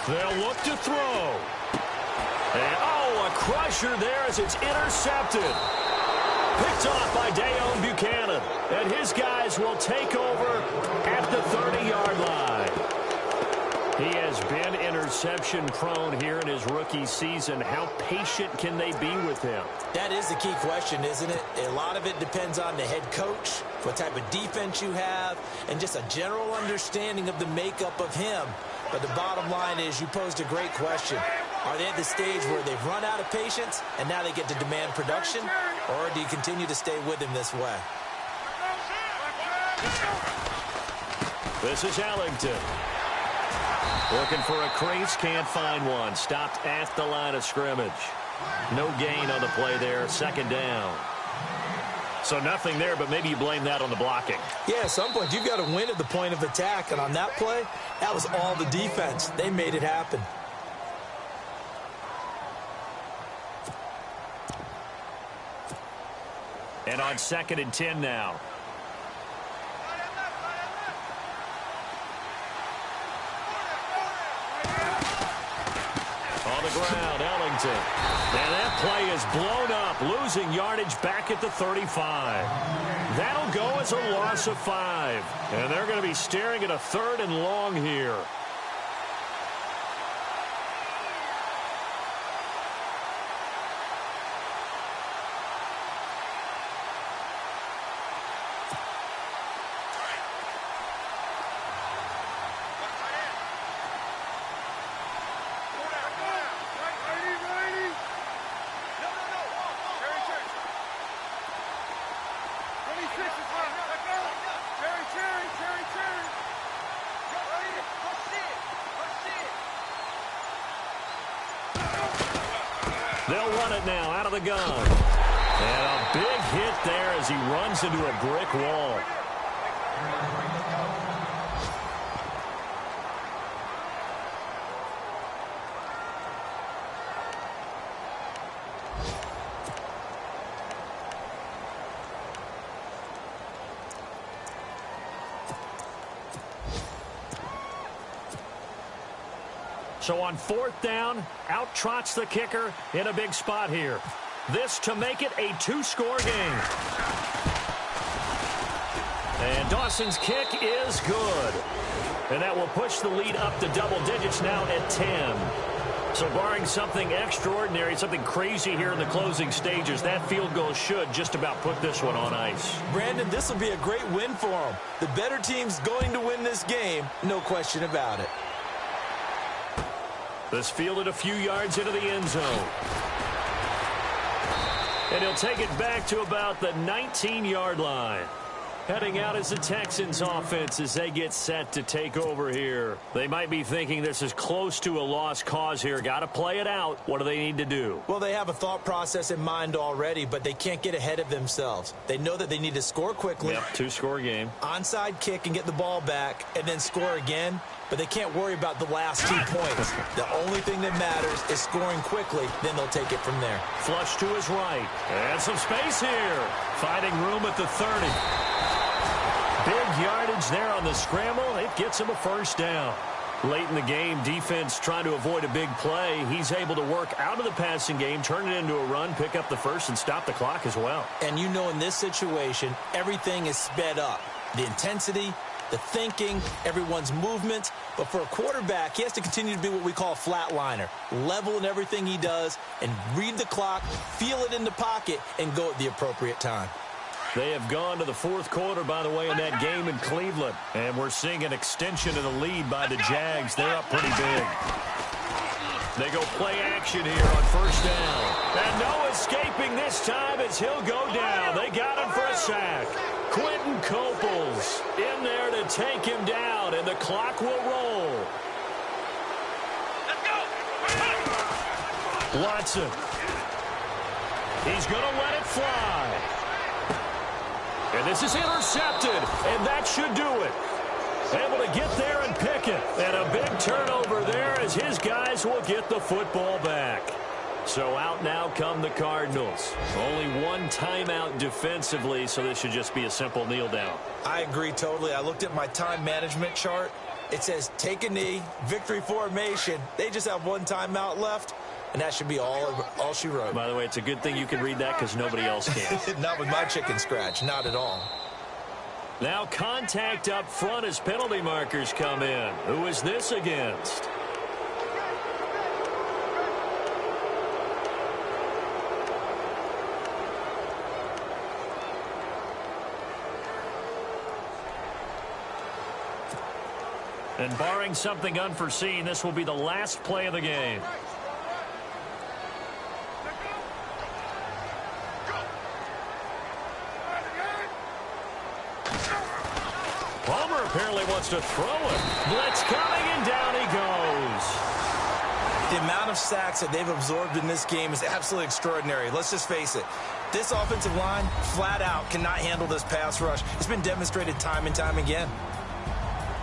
They'll look to throw. And, oh, a crusher there as it's intercepted. Picked off by Dayon Buchanan. And his guys will take over at the 30-yard line. He has been interception prone here in his rookie season. How patient can they be with him? That is the key question, isn't it? A lot of it depends on the head coach, what type of defense you have, and just a general understanding of the makeup of him. But the bottom line is you posed a great question. Are they at the stage where they've run out of patience and now they get to demand production? Or do you continue to stay with him this way? This is Ellington. Looking for a crease, can't find one. Stopped at the line of scrimmage. No gain on the play there, 2nd down. So nothing there, but maybe you blame that on the blocking. Yeah, at some point you've got to win at the point of attack, and on that play, that was all the defense. They made it happen. And on 2nd and 10 now. On the ground, Ellington. And that play is blown up, losing yardage back at the 35. That'll go as a loss of 5. And they're going to be staring at a 3rd and long here. They'll run it now out of the gun. And a big hit there as he runs into a brick wall. So on 4th down, out trots the kicker in a big spot here. This to make it a 2-score game. And Dawson's kick is good. And that will push the lead up to double digits now at 10. So barring something extraordinary, something crazy here in the closing stages, that field goal should just about put this one on ice. Brandon, this will be a great win for them. The better team's going to win this game, no question about it. This fielded a few yards into the end zone. And he'll take it back to about the 19-yard line. Heading out is the Texans offense as they get set to take over here. They might be thinking this is close to a lost cause here. Got to play it out. What do they need to do? Well, they have a thought process in mind already, but they can't get ahead of themselves. They know that they need to score quickly. Yep, 2-score game. Onside kick and get the ball back and then score again. But they can't worry about the last 2 points. The only thing that matters is scoring quickly. Then they'll take it from there. Flush to his right. And some space here. Finding room at the 30. Big yardage there on the scramble. It gets him a 1st down. Late in the game, defense trying to avoid a big play. He's able to work out of the passing game, turn it into a run, pick up the 1st, and stop the clock as well. And you know in this situation, everything is sped up. The intensity, the thinking, everyone's movement. But for a quarterback, he has to continue to be what we call a flatliner. Level in everything he does and read the clock, feel it in the pocket, and go at the appropriate time. They have gone to the 4th quarter, by the way, in that game in Cleveland. And we're seeing an extension of the lead by the Jags. They're up pretty big. They go play action here on 1st down. And no escaping this time as he'll go down. They got him for a sack. Quentin Coples in there to take him down, and the clock will roll. Let's go. Watson. He's going to let it fly. And this is intercepted, and that should do it. Able to get there and pick it. And a big turnover there as his guys will get the football back. So out now come the Cardinals. Only 1 timeout defensively, so this should just be a simple kneel down. I agree totally. I looked at my time management chart. It says take a knee, victory formation. They just have 1 timeout left, and that should be all she wrote. By the way, it's a good thing you can read that because nobody else can. Not with my chicken scratch, not at all. Now contact up front as penalty markers come in. Who is this against? And barring something unforeseen, this will be the last play of the game. Palmer apparently wants to throw it. Blitz coming, and down he goes. The amount of sacks that they've absorbed in this game is absolutely extraordinary. Let's just face it. This offensive line, flat out, cannot handle this pass rush. It's been demonstrated time and time again.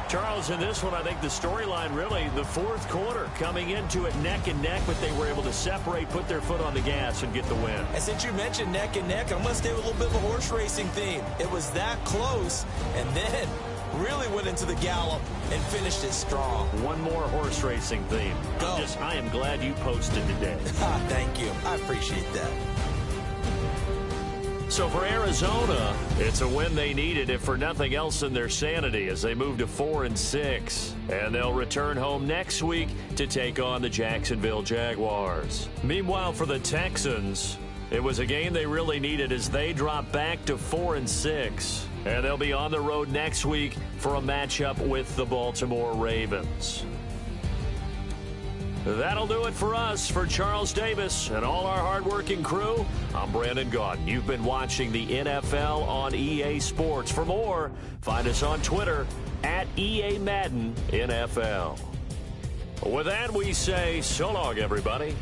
Charles, in this one, I think the storyline really, the 4th quarter, coming into it neck and neck, but they were able to separate, put their foot on the gas, and get the win. And since you mentioned neck and neck, I'm going to stay with a little bit of a horse racing theme. It was that close, and then really went into the gallop and finished it strong. One more horse racing theme. Go. I am glad you posted today. Thank you. I appreciate that. So for Arizona, it's a win they needed, if for nothing else than their sanity, as they move to 4-6. And they'll return home next week to take on the Jacksonville Jaguars. Meanwhile, for the Texans, it was a game they really needed as they drop back to 4-6. And they'll be on the road next week for a matchup with the Baltimore Ravens. That'll do it for us. For Charles Davis and all our hardworking crew, I'm Brandon Gaudin. You've been watching the NFL on EA Sports. For more, find us on Twitter at EA Madden NFL. With that, we say so long, everybody.